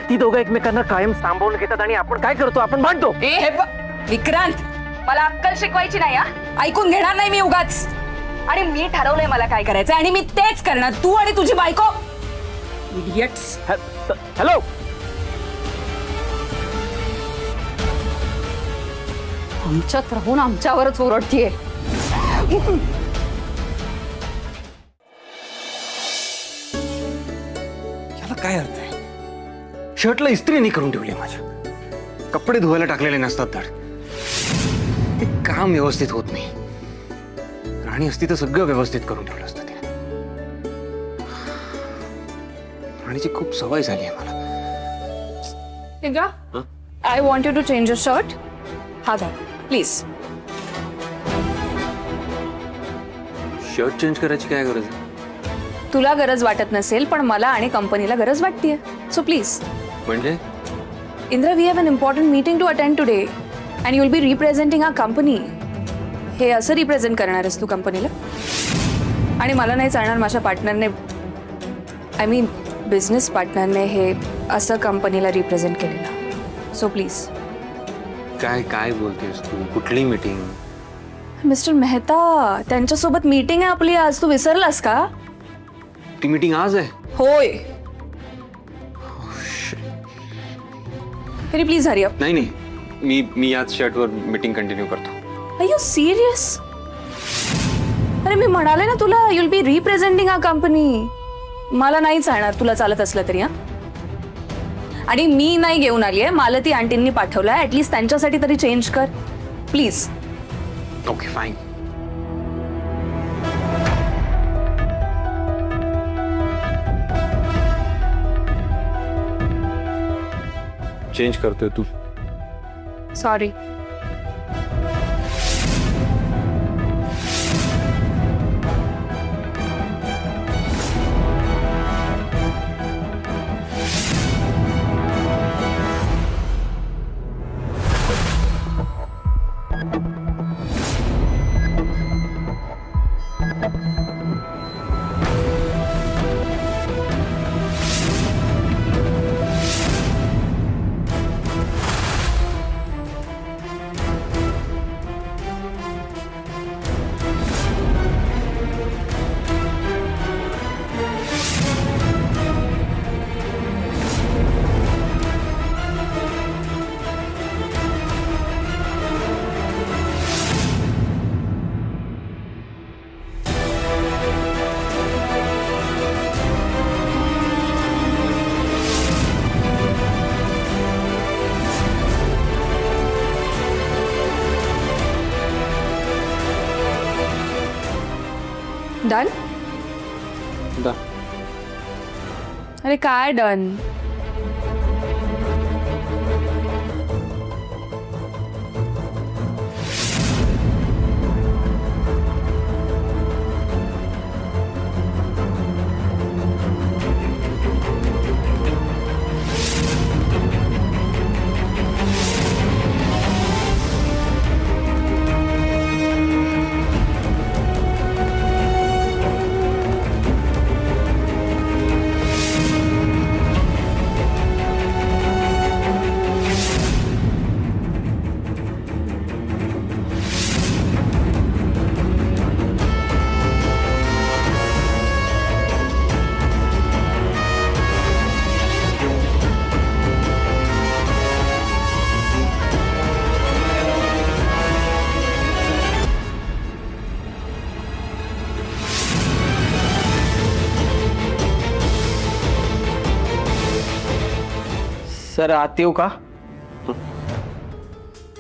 ती दोघं एकमेकांना कायम सांभाळून घेतात आणि आपण काय करतो, आपण भांडतो. विक्रांत, मला अक्कल शिकवायची नाही हा. ऐकून घेणार नाही मी उगाच. आणि मी ठरवलंय मला काय करायचं आणि मी तेच करणार. तू आणि तुझी बायको इडियट्स. हॅलो, आमच्यात राहून आमच्यावरच ओरडतीये. याला काय अर्थ आहे? शर्टला इस्त्री नाही करून ठेवली माझ्या, कपडे धुवायला टाकलेले नसतात तर ते काम व्यवस्थित होत नाही. राणी असती तर सगळं व्यवस्थित करून ठेवलं असतं तिने. राणीची खूप सवय झाली आहे मला. Indra, I want you to change your shirt. हा घाल प्लीज. शर्ट चेंज करायची काय गरज आहे? तुला गरज वाटत नसेल पण मला आणि कंपनीला गरज वाटतेय. So please. म्हणजे Indra, we have an important meeting to attend today and you will be representing our company. हे असं रिप्रेझेंट करणार आहेस तू कंपनीला? आणि मला नाही चालणार माझ्या पार्टनरने, आय मीन बिझनेस पार्टनरने हे असं कंपनीला रिप्रेझेंट केलेलं. So please. काय काय बोलतेस तू? कुठली मीटिंग? मिस्टर मेहता, त्यांच्यासोबत मीटिंग आहे आपली आज. तू विसरलास का? ती मीटिंग आज आहे? होय. तरी प्लीज हरी अप. नाही नाही, मी याच शर्टवर मीटिंग कंटिन्यू करतो. Are you serious? अरे मी म्हणाले ना तुला, you will be representing our company. मला नाही चालणार तुला चालत असलं तरी. हा, आणि मी नाही घेऊन आली आहे, मालती आंटींनी पाठवलाय. ऍटलीस्ट त्यांच्यासाठी तरी चेंज कर प्लीज. Okay fine. चेंज करतोय तू. सॉरी. डन? अरे काय डन? सर आत येऊ का?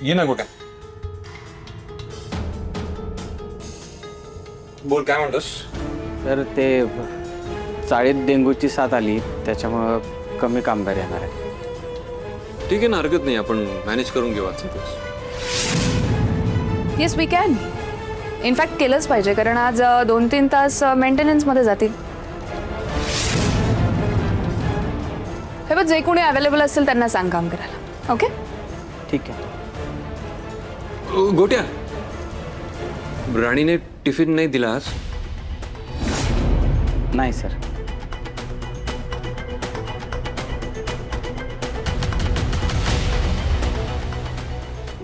ये ना गोट्या. बोल, काय म्हणतोस? सर ते चाळीत डेंगूची साथ आली, त्याच्यामुळं कमी कामगार येणार आहे. ठीक आहे ना, हरकत नाही, आपण मॅनेज करून घेऊ आजचा दिवस. Yes we can. इनफॅक्ट केलंच पाहिजे कारण आज 2-3 तास मेंटेनन्समध्ये जातील. हे बघ, जे कोणी अवेलेबल असेल त्यांना सांग काम करायला. ओके, ठीक आहे. गोट्या, राणीने टिफिन नाही दिला आज? नाही sir.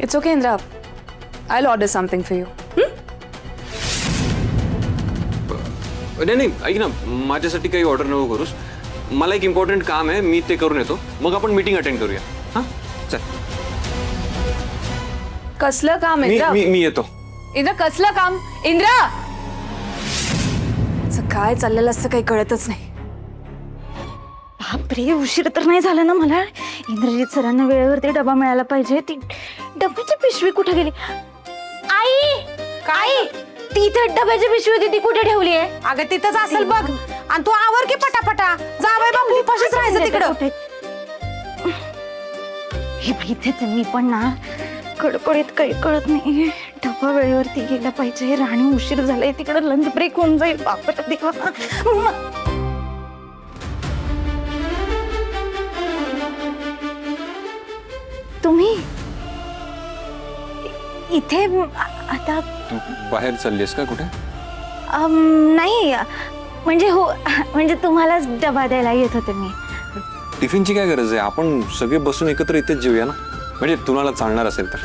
It's okay Indra, I will order something for you. नाही नाही, ऐक ना, माझ्यासाठी काही ऑर्डर नको करूस. मला एक इम्पॉर्टंट काम आहे, मी ते करून येतो, मग आपण मीटिंग अटेंड करूया. हां चल. कसलं काम मी इंद्रा? मी मी येतो. इंद्रा कसलं काम? इंद्रा, काय चाललेलं असतं काही कळतच नाही. बापरे, उशीर तर नाही झाला ना मला. इंद्रजित सरांना वेळेवरती डबा मिळाला पाहिजे. ती डब्याची पिशवी कुठे गेली? आई, आई, ती इथे डब्याची पिशवी होती, ती कुठे ठेवली आहे? अगं तिथंच असेल बघ. आणि तू आवर की पटापटा. जावई बापू उपाशीच राहायचं तिकडं. हे बाई, इथेच आहे मी पण ना. कडकडीत काही कळत नाही. डबा वेळेवरती गेला पाहिजे. राणी उशीर झालाय, तिकडं लंच ब्रेक होऊन जाईल. बापरे देवा. तुम्ही इथे आता? तू बाहेर चाललीस का कुठे? नाही, म्हणजे हो, म्हणजे तुम्हालाच डबा द्यायला येत होते मी. टिफिनची काय गरज आहे? आपण सगळे बसून एकत्र इथेच जेऊया ना, म्हणजे तुम्हाला चालणार असेल तर.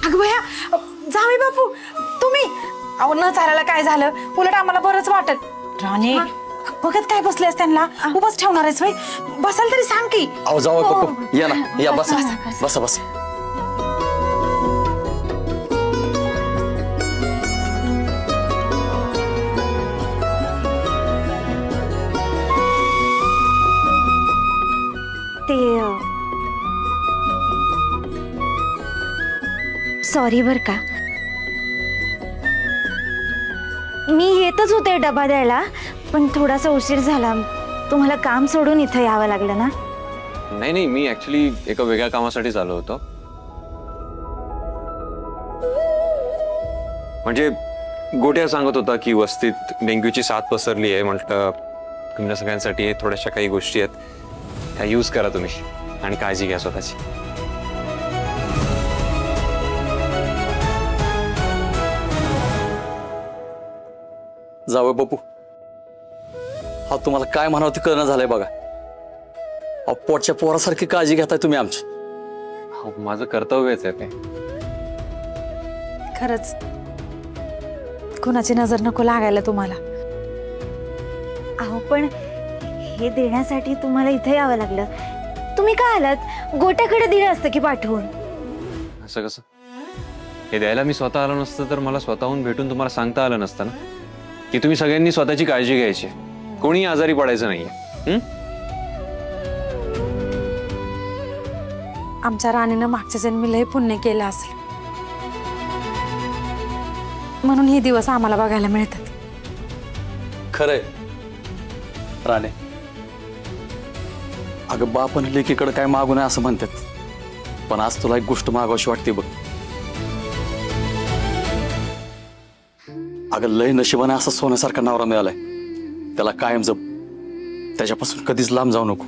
अगं भया, जावई बापू तुम्ही अहो न चालायला काय झालं? उलट आम्हाला बरंच वाटत. राणी बघत काय बसलेस त्यांना? उभंच ठेवणार आहेस बाई? बसाल तरी सांग की. अहो जाऊ पप्पू, या ना, या बसा बसा बसा. ते सॉरी बर का, मी येतच होते डबा द्यायला, पण थोडासा उशीर झाला. तुम्हाला काम सोडून इथं यावं लागलं ना? नाही नाही, मी ऍक्च्युली एका वेगळ्या कामासाठी आलो होतो. म्हणजे गोट्या सांगत होता की वस्तीत डेंग्यूची साथ पसरली आहे. म्हटलं तुमच्या सगळ्यांसाठी थोड्याशा काही गोष्टी आहेत, ह्या यूज करा तुम्ही आणि काळजी घ्या स्वतःची. जाऊ पप्पू, हा तुम्हाला काय म्हणावं ते कळणं झालंय बघा. अहो पोटच्या पोरासारखी काळजी घेताय तुम्ही आमची. हो, माझं कर्तव्यच आहे ते. खरंच कुणाची नजर नको लागायला तुम्हाला. अहो पण हे देण्यासाठी तुम्हाला इथे यावं लागलं. तुम्ही काय आलात? गोट्याकडे दिलं असतं की पाठवून. असं कसं? हे द्यायला मी स्वतः आलो नसतं तर मला स्वतःहून भेटून तुम्हाला सांगता आलं नसतं ना की तुम्ही सगळ्यांनी स्वतःची काळजी घ्यायची, कोणी आजारी पडायचं नाहीये. आमच्या राणीनं मागच्या जन्मी लय पुण्य केलं असेल, म्हणून हे दिवस आम्हाला बघायला मिळतात. खरंय राणे, अगं बापन लेकीकडे काय मागू नये असं म्हणतात, पण आज तुला एक गोष्ट मागावशी वाटते बघ. अगं लय नशिबाने असा सोन्यासारखा नवरा मिळालाय. त्याला कायम जप, त्याच्यापासून कधीच लांब जाऊ नको.